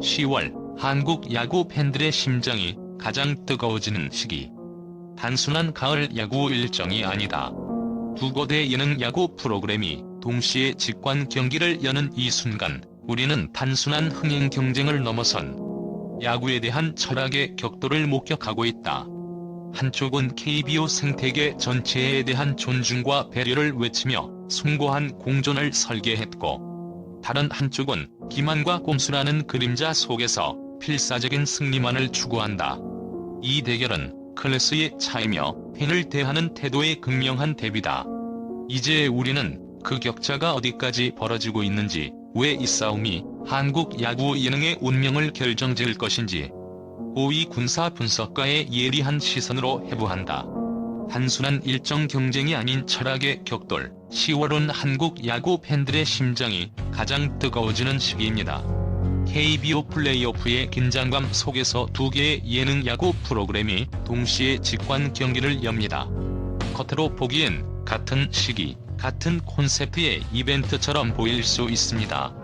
10월 한국 야구 팬들의 심장이 가장 뜨거워지는 시기. 단순한 가을 야구 일정이 아니다. 두 거대 예능 야구 프로그램이 동시에 직관 경기를 여는 이 순간, 우리는 단순한 흥행 경쟁을 넘어선 야구에 대한 철학의 격돌을 목격하고 있다. 한쪽은 KBO 생태계 전체에 대한 존중과 배려를 외치며 숭고한 공존을 설계했고, 다른 한쪽은 기만과 꼼수라는 그림자 속에서 필사적인 승리만을 추구한다. 이 대결은 클래스의 차이며 팬을 대하는 태도의 극명한 대비다. 이제 우리는 그 격차가 어디까지 벌어지고 있는지, 왜 이 싸움이 한국 야구 예능의 운명을 결정지을 것인지 고위 군사 분석가의 예리한 시선으로 해부한다. 단순한 일정 경쟁이 아닌 철학의 격돌. 10월은 한국 야구 팬들의 심장이 가장 뜨거워지는 시기입니다. KBO 플레이오프의 긴장감 속에서 두 개의 예능 야구 프로그램이 동시에 직관 경기를 엽니다. 겉으로 보기엔 같은 시기, 같은 콘셉트의 이벤트처럼 보일 수 있습니다.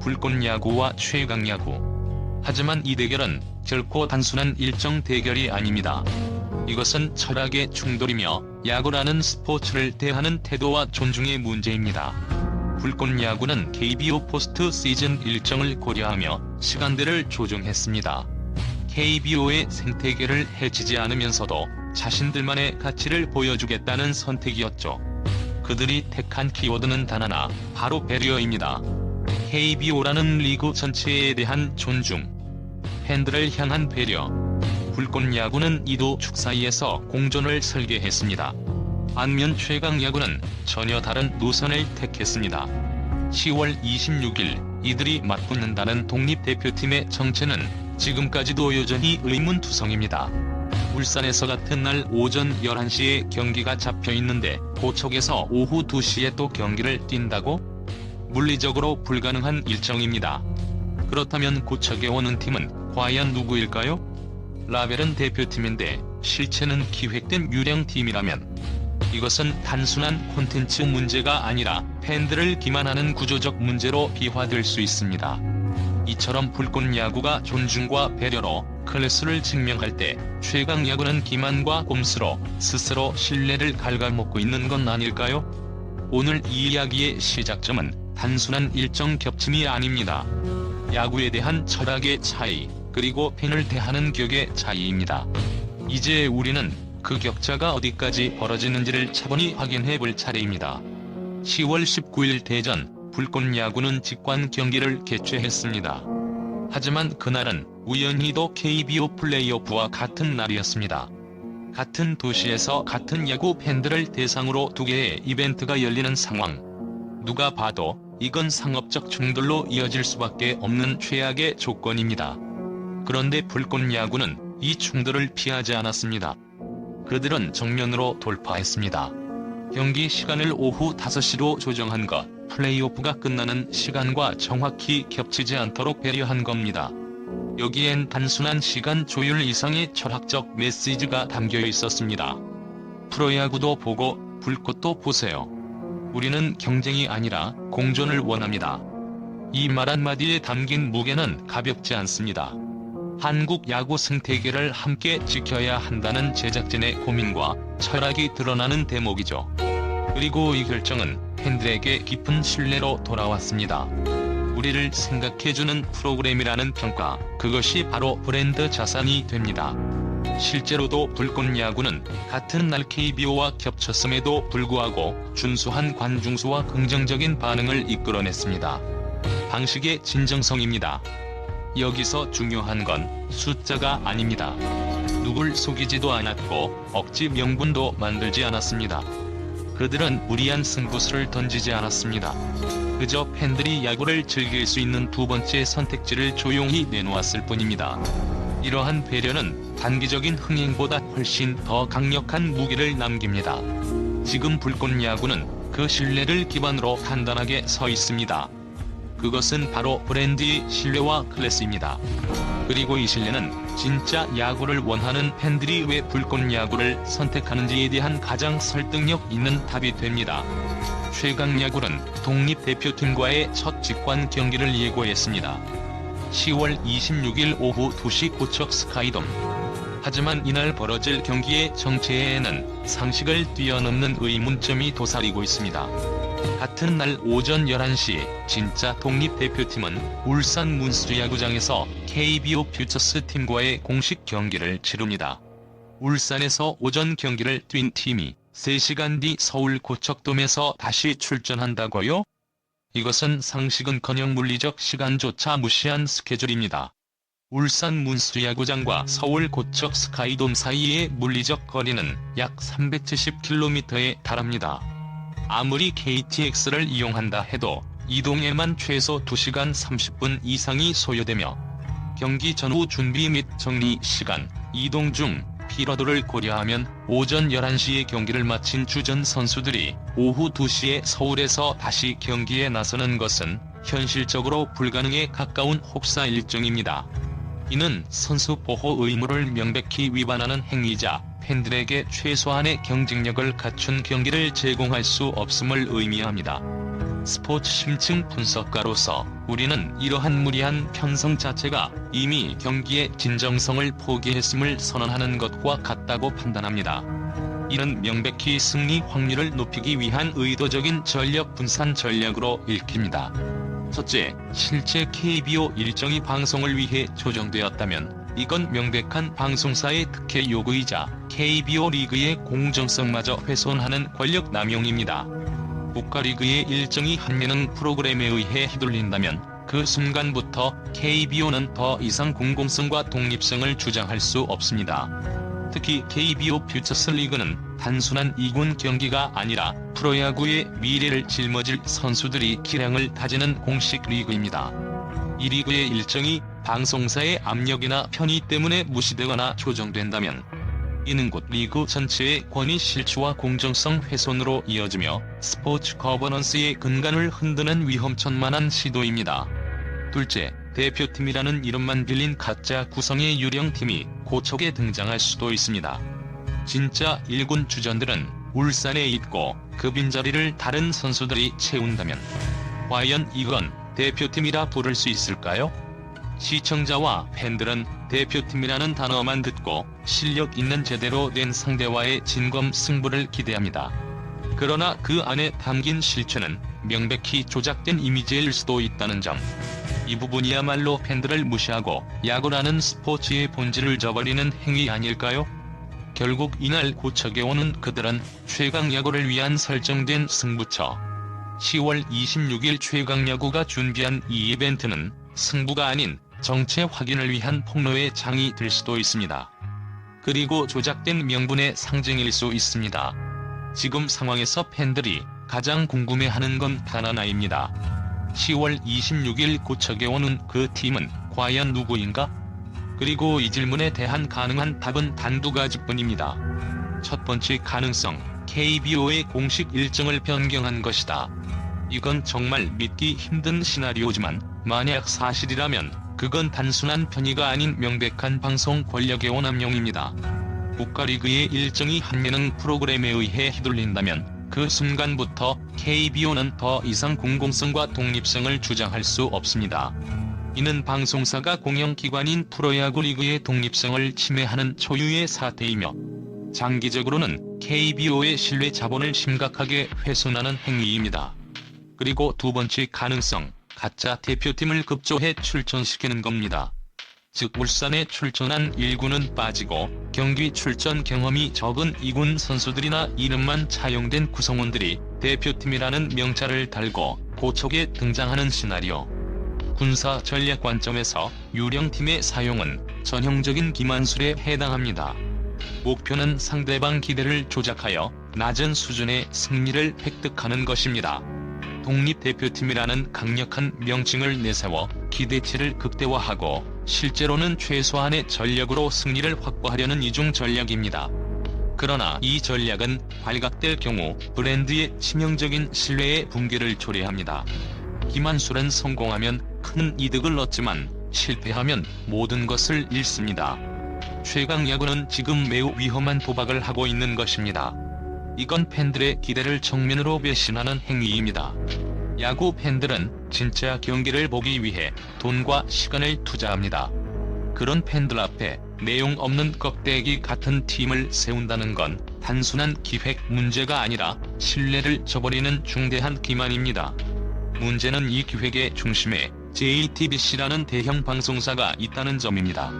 불꽃야구와 최강야구. 하지만 이 대결은 결코 단순한 일정 대결이 아닙니다. 이것은 철학의 충돌이며 야구라는 스포츠를 대하는 태도와 존중의 문제입니다. 불꽃야구는 KBO 포스트 시즌 일정을 고려하며 시간대를 조정했습니다. KBO의 생태계를 해치지 않으면서도 자신들만의 가치를 보여주겠다는 선택이었죠. 그들이 택한 키워드는 단 하나, 바로 배려입니다. KBO라는 리그 전체에 대한 존중, 팬들을 향한 배려. 불꽃야구는 이두 축 사이에서 공존을 설계했습니다. 반면 최강야구는 전혀 다른 노선을 택했습니다. 10월 26일 이들이 맞붙는다는 독립대표팀의 정체는 지금까지도 여전히 의문투성입니다. 울산에서 같은 날 오전 11시에 경기가 잡혀있는데 고척에서 오후 2시에 또 경기를 뛴다고? 물리적으로 불가능한 일정입니다. 그렇다면 고척에 오는 팀은 과연 누구일까요? 라벨은 대표팀인데 실체는 기획된 유령팀이라면, 이것은 단순한 콘텐츠 문제가 아니라 팬들을 기만하는 구조적 문제로 비화될 수 있습니다. 이처럼 불꽃야구가 존중과 배려로 클래스를 증명할 때, 최강야구는 기만과 꼼수로 스스로 신뢰를 갉아먹고 있는 건 아닐까요? 오늘 이 이야기의 시작점은 단순한 일정 겹침이 아닙니다. 야구에 대한 철학의 차이, 그리고 팬을 대하는 격의 차이입니다. 이제 우리는 그 격차가 어디까지 벌어지는지를 차분히 확인해 볼 차례입니다. 10월 19일 대전, 불꽃야구는 직관 경기를 개최했습니다. 하지만 그날은 우연히도 KBO 플레이오프와 같은 날이었습니다. 같은 도시에서 같은 야구 팬들을 대상으로 두 개의 이벤트가 열리는 상황. 누가 봐도 이건 상업적 충돌로 이어질 수밖에 없는 최악의 조건입니다. 그런데 불꽃야구는 이 충돌을 피하지 않았습니다. 그들은 정면으로 돌파했습니다. 경기 시간을 오후 5시로 조정한 것, 플레이오프가 끝나는 시간과 정확히 겹치지 않도록 배려한 겁니다. 여기엔 단순한 시간 조율 이상의 철학적 메시지가 담겨 있었습니다. 프로야구도 보고 불꽃도 보세요. 우리는 경쟁이 아니라 공존을 원합니다. 이 말 한마디에 담긴 무게는 가볍지 않습니다. 한국 야구 생태계를 함께 지켜야 한다는 제작진의 고민과 철학이 드러나는 대목이죠. 그리고 이 결정은 팬들에게 깊은 신뢰로 돌아왔습니다. 우리를 생각해주는 프로그램이라는 평가, 그것이 바로 브랜드 자산이 됩니다. 실제로도 불꽃야구는 같은 날 KBO와 겹쳤음에도 불구하고 준수한 관중수와 긍정적인 반응을 이끌어냈습니다. 방식의 진정성입니다. 여기서 중요한 건 숫자가 아닙니다. 누굴 속이지도 않았고 억지 명분도 만들지 않았습니다. 그들은 무리한 승부수를 던지지 않았습니다. 그저 팬들이 야구를 즐길 수 있는 두 번째 선택지를 조용히 내놓았을 뿐입니다. 이러한 배려는 단기적인 흥행보다 훨씬 더 강력한 무게를 남깁니다. 지금 불꽃야구는 그 신뢰를 기반으로 단단하게 서 있습니다. 그것은 바로 브랜드의 신뢰와 클래스입니다. 그리고 이 신뢰는 진짜 야구를 원하는 팬들이 왜 불꽃야구를 선택하는지에 대한 가장 설득력 있는 답이 됩니다. 최강야구는 독립대표팀과의 첫 직관 경기를 예고했습니다. 10월 26일 오후 2시 고척 스카이돔. 하지만 이날 벌어질 경기의 정체에는 상식을 뛰어넘는 의문점이 도사리고 있습니다. 같은 날 오전 11시 진짜 독립대표팀은 울산 문수야구장에서 KBO 퓨처스 팀과의 공식 경기를 치릅니다. 울산에서 오전 경기를 뛴 팀이 3시간 뒤 서울 고척돔에서 다시 출전한다고요? 이것은 상식은커녕 물리적 시간조차 무시한 스케줄입니다. 울산 문수야구장과 서울 고척 스카이돔 사이의 물리적 거리는 약 370km에 달합니다. 아무리 KTX를 이용한다 해도 이동에만 최소 2시간 30분 이상이 소요되며 경기 전후 준비 및 정리 시간, 이동 중 피로도를 고려하면 오전 11시에 경기를 마친 주전 선수들이 오후 2시에 서울에서 다시 경기에 나서는 것은 현실적으로 불가능에 가까운 혹사 일정입니다. 이는 선수 보호 의무를 명백히 위반하는 행위자, 팬들에게 최소한의 경쟁력을 갖춘 경기를 제공할 수 없음을 의미합니다. 스포츠 심층 분석가로서 우리는 이러한 무리한 편성 자체가 이미 경기의 진정성을 포기했음을 선언하는 것과 같다고 판단합니다. 이는 명백히 승리 확률을 높이기 위한 의도적인 전력 분산 전략으로 읽힙니다. 첫째, 실제 KBO 일정이 방송을 위해 조정되었다면 이건 명백한 방송사의 특혜 요구이자 KBO 리그의 공정성마저 훼손하는 권력 남용입니다. 국가리그의 일정이 한 예능 프로그램에 의해 휘둘린다면 그 순간부터 KBO는 더 이상 공공성과 독립성을 주장할 수 없습니다. 특히 KBO 퓨처스 리그는 단순한 2군 경기가 아니라 프로야구의 미래를 짊어질 선수들이 기량을 다지는 공식 리그입니다. 이 리그의 일정이 방송사의 압력이나 편의 때문에 무시되거나 조정된다면 이는 곧 리그 전체의 권위 실추와 공정성 훼손으로 이어지며 스포츠 거버넌스의 근간을 흔드는 위험천만한 시도입니다. 둘째, 대표팀이라는 이름만 빌린 가짜 구성의 유령팀이 고척에 등장할 수도 있습니다. 진짜 1군 주전들은 울산에 있고 그 빈자리를 다른 선수들이 채운다면 과연 이건 대표팀이라 부를 수 있을까요? 시청자와 팬들은 대표팀이라는 단어만 듣고 실력 있는 제대로 된 상대와의 진검 승부를 기대합니다. 그러나 그 안에 담긴 실체는 명백히 조작된 이미지일 수도 있다는 점. 이 부분이야말로 팬들을 무시하고 야구라는 스포츠의 본질을 저버리는 행위 아닐까요? 결국 이날 고척에 오는 그들은 최강야구를 위한 설정된 승부처. 10월 26일 최강야구가 준비한 이 이벤트는 승부가 아닌 정체 확인을 위한 폭로의 장이 될 수도 있습니다. 그리고 조작된 명분의 상징일 수 있습니다. 지금 상황에서 팬들이 가장 궁금해하는 건 단 하나입니다. 10월 26일 고척에 오는 그 팀은 과연 누구인가? 그리고 이 질문에 대한 가능한 답은 단 2가지뿐입니다. 첫 번째 가능성, KBO의 공식 일정을 변경한 것이다. 이건 정말 믿기 힘든 시나리오지만 만약 사실이라면 그건 단순한 편의가 아닌 명백한 방송 권력의 오남용입니다. 국가리그의 일정이 한 예능 프로그램에 의해 휘둘린다면 그 순간부터 KBO는 더 이상 공공성과 독립성을 주장할 수 없습니다. 이는 방송사가 공영기관인 프로야구 리그의 독립성을 침해하는 초유의 사태이며 장기적으로는 KBO의 신뢰 자본을 심각하게 훼손하는 행위입니다. 그리고 두 번째 가능성, 가짜 대표팀을 급조해 출전시키는 겁니다. 즉 울산에 출전한 1군은 빠지고 경기 출전 경험이 적은 2군 선수들이나 이름만 차용된 구성원들이 대표팀이라는 명찰을 달고 고척에 등장하는 시나리오. 군사 전략 관점에서 유령팀의 사용은 전형적인 기만술에 해당합니다. 목표는 상대방 기대를 조작하여 낮은 수준의 승리를 획득하는 것입니다. 독립대표팀이라는 강력한 명칭을 내세워 기대치를 극대화하고 실제로는 최소한의 전력으로 승리를 확보하려는 이중 전략입니다. 그러나 이 전략은 발각될 경우 브랜드의 치명적인 신뢰의 붕괴를 초래합니다. 기만술은 성공하면 큰 이득을 얻지만 실패하면 모든 것을 잃습니다. 최강야구는 지금 매우 위험한 도박을 하고 있는 것입니다. 이건 팬들의 기대를 정면으로 배신하는 행위입니다. 야구 팬들은 진짜 경기를 보기 위해 돈과 시간을 투자합니다. 그런 팬들 앞에 내용 없는 껍데기 같은 팀을 세운다는 건 단순한 기획 문제가 아니라 신뢰를 저버리는 중대한 기만입니다. 문제는 이 기획의 중심에 JTBC라는 대형 방송사가 있다는 점입니다.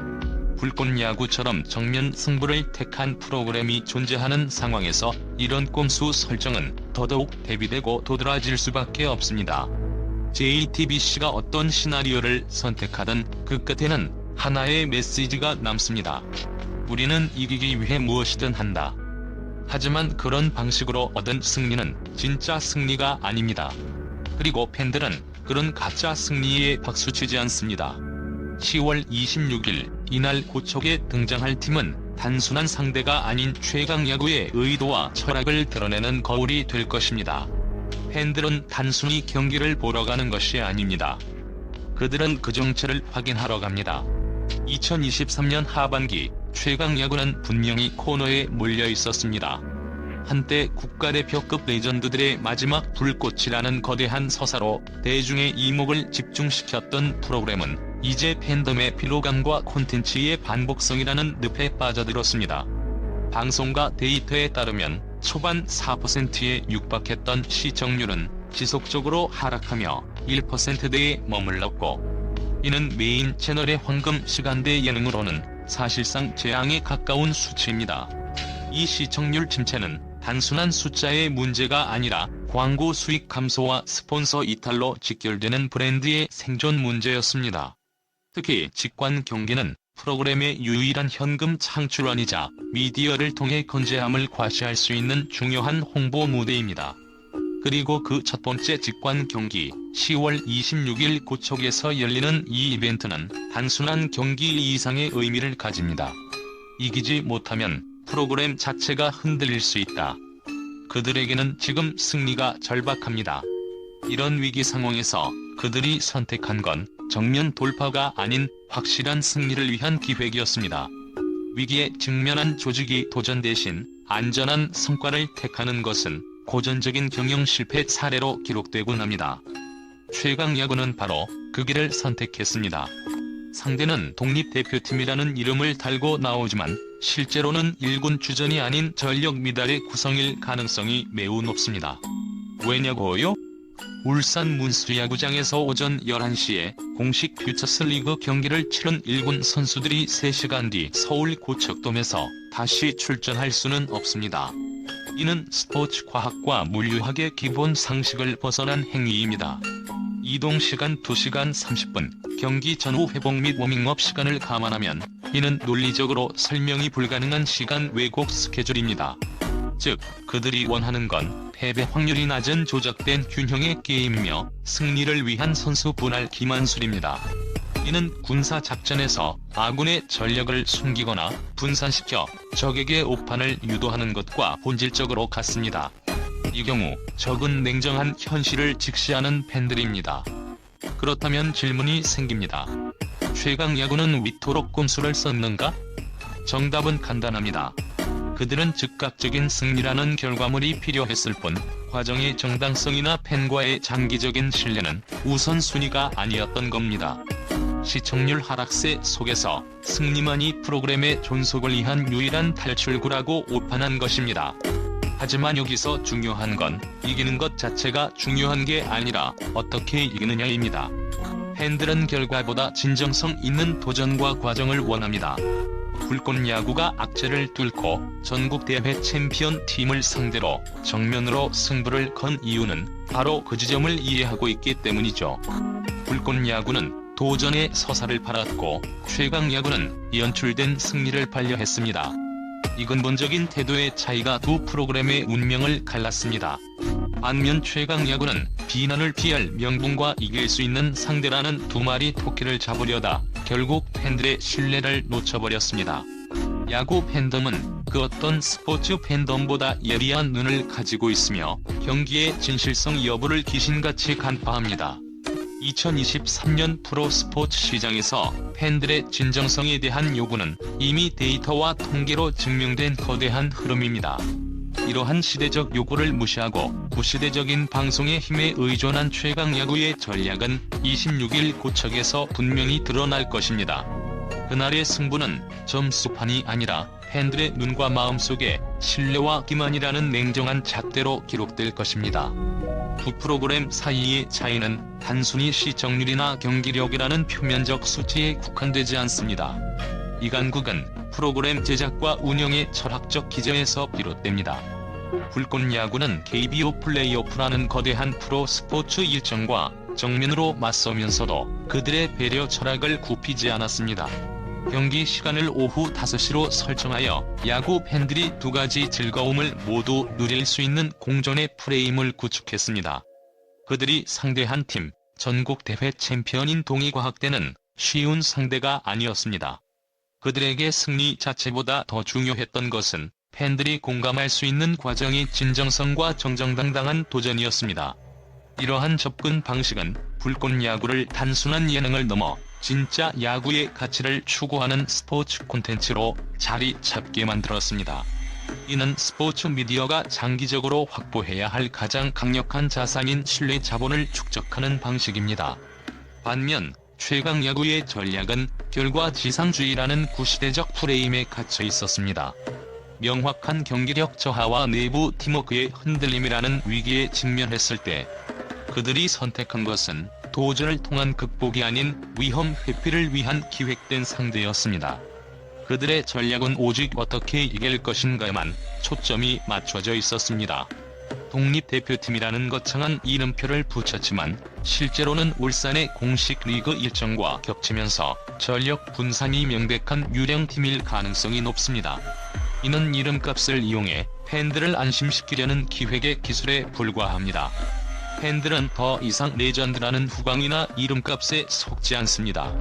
불꽃야구처럼 정면 승부를 택한 프로그램이 존재하는 상황에서 이런 꼼수 설정은 더더욱 대비되고 도드라질 수밖에 없습니다. JTBC가 어떤 시나리오를 선택하든 그 끝에는 하나의 메시지가 남습니다. 우리는 이기기 위해 무엇이든 한다. 하지만 그런 방식으로 얻은 승리는 진짜 승리가 아닙니다. 그리고 팬들은 그런 가짜 승리에 박수치지 않습니다. 10월 26일 이날 고척에 등장할 팀은 단순한 상대가 아닌 최강야구의 의도와 철학을 드러내는 거울이 될 것입니다. 팬들은 단순히 경기를 보러 가는 것이 아닙니다. 그들은 그 정체를 확인하러 갑니다. 2023년 하반기 최강야구는 분명히 코너에 몰려 있었습니다. 한때 국가대표급 레전드들의 마지막 불꽃이라는 거대한 서사로 대중의 이목을 집중시켰던 프로그램은 이제 팬덤의 피로감과 콘텐츠의 반복성이라는 늪에 빠져들었습니다. 방송과 데이터에 따르면 초반 4%에 육박했던 시청률은 지속적으로 하락하며 1%대에 머물렀고, 이는 메인 채널의 황금 시간대 예능으로는 사실상 재앙에 가까운 수치입니다. 이 시청률 침체는 단순한 숫자의 문제가 아니라 광고 수익 감소와 스폰서 이탈로 직결되는 브랜드의 생존 문제였습니다. 특히 직관 경기는 프로그램의 유일한 현금 창출원이자 미디어를 통해 건재함을 과시할 수 있는 중요한 홍보 무대입니다. 그리고 그 첫 번째 직관 경기 10월 26일 고척에서 열리는 이 이벤트는 단순한 경기 이상의 의미를 가집니다. 이기지 못하면 프로그램 자체가 흔들릴 수 있다. 그들에게는 지금 승리가 절박합니다. 이런 위기 상황에서 그들이 선택한 건 정면 돌파가 아닌 확실한 승리를 위한 기획이었습니다. 위기에 직면한 조직이 도전 대신 안전한 성과를 택하는 것은 고전적인 경영 실패 사례로 기록되곤 합니다. 최강야구는 바로 그 길을 선택했습니다. 상대는 독립대표팀이라는 이름을 달고 나오지만 실제로는 1군 주전이 아닌 전력 미달의 구성일 가능성이 매우 높습니다. 왜냐고요? 울산 문수야구장에서 오전 11시에 공식 퓨처스 리그 경기를 치른 1군 선수들이 3시간 뒤 서울 고척돔에서 다시 출전할 수는 없습니다. 이는 스포츠 과학과 물리학의 기본 상식을 벗어난 행위입니다. 이동시간 2시간 30분, 경기 전후 회복 및 워밍업 시간을 감안하면 이는 논리적으로 설명이 불가능한 시간 왜곡 스케줄입니다. 즉, 그들이 원하는 건 패배 확률이 낮은 조작된 균형의 게임이며 승리를 위한 선수 분할 기만술입니다. 이는 군사 작전에서 아군의 전력을 숨기거나 분산시켜 적에게 오판을 유도하는 것과 본질적으로 같습니다. 이 경우 적은 냉정한 현실을 직시하는 팬들입니다. 그렇다면 질문이 생깁니다. 최강야구는 위토록 꼼수를 썼는가? 정답은 간단합니다. 그들은 즉각적인 승리라는 결과물이 필요했을 뿐 과정의 정당성이나 팬과의 장기적인 신뢰는 우선순위가 아니었던 겁니다. 시청률 하락세 속에서 승리만이 프로그램의 존속을 위한 유일한 탈출구라고 오판한 것입니다. 하지만 여기서 중요한 건 이기는 것 자체가 중요한 게 아니라 어떻게 이기느냐입니다. 팬들은 결과보다 진정성 있는 도전과 과정을 원합니다. 불꽃야구가 악재를 뚫고 전국대회 챔피언 팀을 상대로 정면으로 승부를 건 이유는 바로 그 지점을 이해하고 있기 때문이죠. 불꽃야구는 도전의 서사를 팔았고 최강야구는 연출된 승리를 반려했습니다. 이 근본적인 태도의 차이가 두 프로그램의 운명을 갈랐습니다. 반면 최강야구는 비난을 피할 명분과 이길 수 있는 상대라는 두 마리 토끼를 잡으려다 결국 팬들의 신뢰를 놓쳐버렸습니다. 야구 팬덤은 그 어떤 스포츠 팬덤보다 예리한 눈을 가지고 있으며 경기의 진실성 여부를 귀신같이 간파합니다. 2023년 프로스포츠 시장에서 팬들의 진정성에 대한 요구는 이미 데이터와 통계로 증명된 거대한 흐름입니다. 이러한 시대적 요구를 무시하고 구시대적인 방송의 힘에 의존한 최강야구의 전략은 26일 고척에서 분명히 드러날 것입니다. 그날의 승부는 점수판이 아니라 팬들의 눈과 마음속에 신뢰와 기만이라는 냉정한 잣대로 기록될 것입니다. 두 프로그램 사이의 차이는 단순히 시청률이나 경기력이라는 표면적 수치에 국한되지 않습니다. 이 간극은 프로그램 제작과 운영의 철학적 기저에서 비롯됩니다. 불꽃야구는 KBO 플레이오프라는 거대한 프로 스포츠 일정과 정면으로 맞서면서도 그들의 배려 철학을 굽히지 않았습니다. 경기 시간을 오후 5시로 설정하여 야구 팬들이 두 가지 즐거움을 모두 누릴 수 있는 공존의 프레임을 구축했습니다. 그들이 상대한 팀, 전국대회 챔피언인 동의과학대는 쉬운 상대가 아니었습니다. 그들에게 승리 자체보다 더 중요했던 것은 팬들이 공감할 수 있는 과정의 진정성과 정정당당한 도전이었습니다. 이러한 접근 방식은 불꽃야구를 단순한 예능을 넘어 진짜 야구의 가치를 추구하는 스포츠 콘텐츠로 자리 잡게 만들었습니다. 이는 스포츠 미디어가 장기적으로 확보해야 할 가장 강력한 자산인 신뢰 자본을 축적하는 방식입니다. 반면 최강야구의 전략은 결과지상주의라는 구시대적 프레임에 갇혀 있었습니다. 명확한 경기력 저하와 내부 팀워크의 흔들림이라는 위기에 직면했을 때 그들이 선택한 것은 도전을 통한 극복이 아닌 위험 회피를 위한 기획된 상대였습니다. 그들의 전략은 오직 어떻게 이길 것인가에만 초점이 맞춰져 있었습니다. 독립대표팀이라는 거창한 이름표를 붙였지만 실제로는 울산의 공식 리그 일정과 겹치면서 전력 분산이 명백한 유령팀일 가능성이 높습니다. 이는 이름값을 이용해 팬들을 안심시키려는 기획의 기술에 불과합니다. 팬들은 더 이상 레전드라는 후광이나 이름값에 속지 않습니다.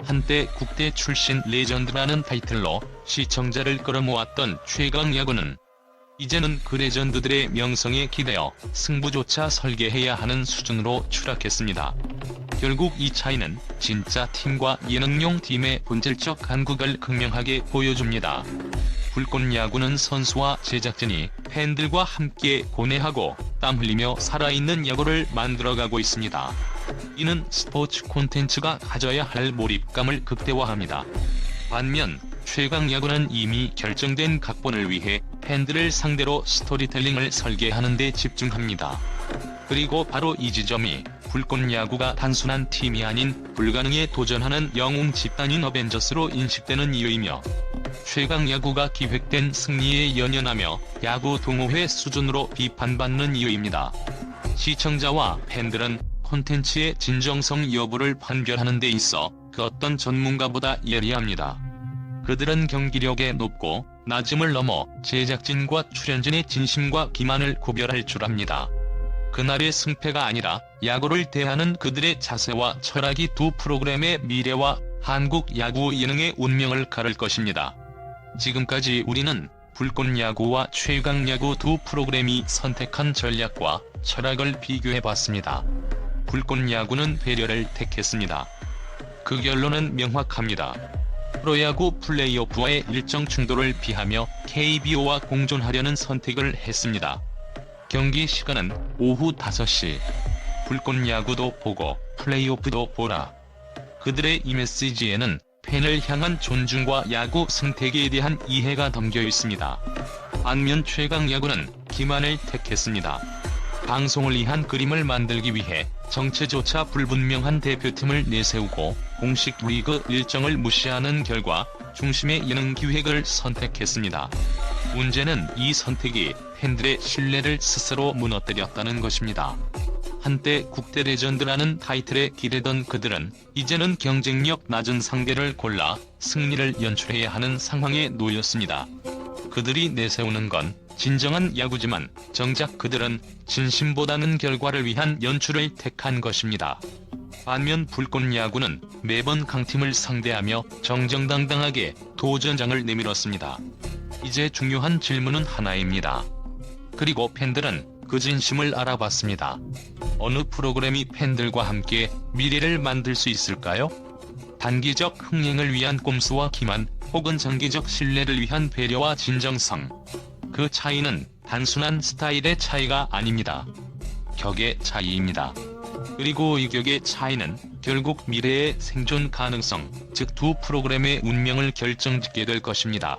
한때 국대 출신 레전드라는 타이틀로 시청자를 끌어모았던 최강야구는 이제는 그 레전드들의 명성에 기대어 승부조차 설계해야 하는 수준으로 추락했습니다. 결국 이 차이는 진짜 팀과 예능용 팀의 본질적 간극을 극명하게 보여줍니다. 불꽃야구는 선수와 제작진이 팬들과 함께 고뇌하고 땀 흘리며 살아있는 야구를 만들어가고 있습니다. 이는 스포츠 콘텐츠가 가져야 할 몰입감을 극대화합니다. 반면 최강야구는 이미 결정된 각본을 위해 팬들을 상대로 스토리텔링을 설계하는 데 집중합니다. 그리고 바로 이 지점이 불꽃야구가 단순한 팀이 아닌 불가능에 도전하는 영웅 집단인 어벤져스로 인식되는 이유이며 최강야구가 기획된 승리에 연연하며 야구 동호회 수준으로 비판받는 이유입니다. 시청자와 팬들은 콘텐츠의 진정성 여부를 판별하는 데 있어 그 어떤 전문가보다 예리합니다. 그들은 경기력에 높고 낮음을 넘어 제작진과 출연진의 진심과 기만을 구별할 줄 압니다. 그날의 승패가 아니라 야구를 대하는 그들의 자세와 철학이 두 프로그램의 미래와 한국 야구 예능의 운명을 가를 것입니다. 지금까지 우리는 불꽃야구와 최강야구 두 프로그램이 선택한 전략과 철학을 비교해봤습니다. 불꽃야구는 배려를 택했습니다. 그 결론은 명확합니다. 프로야구 플레이오프와의 일정 충돌을 피하며 KBO와 공존하려는 선택을 했습니다. 경기 시간은 오후 5시. 불꽃야구도 보고 플레이오프도 보라. 그들의 이 메시지에는 팬을 향한 존중과 야구 생태계에 대한 이해가 담겨 있습니다. 반면 최강야구는 기만을 택했습니다. 방송을 위한 그림을 만들기 위해 정체조차 불분명한 대표팀을 내세우고 공식 리그 일정을 무시하는 결과 중심의 예능 기획을 선택했습니다. 문제는 이 선택이 팬들의 신뢰를 스스로 무너뜨렸다는 것입니다. 한때 국대 레전드라는 타이틀에 기대던 그들은 이제는 경쟁력 낮은 상대를 골라 승리를 연출해야 하는 상황에 놓였습니다. 그들이 내세우는 건 진정한 야구지만 정작 그들은 진심보다는 결과를 위한 연출을 택한 것입니다. 반면 불꽃야구는 매번 강팀을 상대하며 정정당당하게 도전장을 내밀었습니다. 이제 중요한 질문은 하나입니다. 그리고 팬들은 그 진심을 알아봤습니다. 어느 프로그램이 팬들과 함께 미래를 만들 수 있을까요? 단기적 흥행을 위한 꼼수와 기만, 혹은 장기적 신뢰를 위한 배려와 진정성. 그 차이는 단순한 스타일의 차이가 아닙니다. 격의 차이입니다. 그리고 이 격의 차이는 결국 미래의 생존 가능성, 즉 두 프로그램의 운명을 결정짓게 될 것입니다.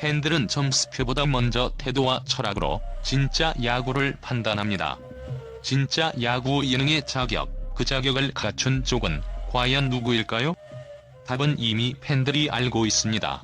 팬들은 점수표보다 먼저 태도와 철학으로 진짜 야구를 판단합니다. 진짜 야구 예능의 자격, 그 자격을 갖춘 쪽은 과연 누구일까요? 답은 이미 팬들이 알고 있습니다.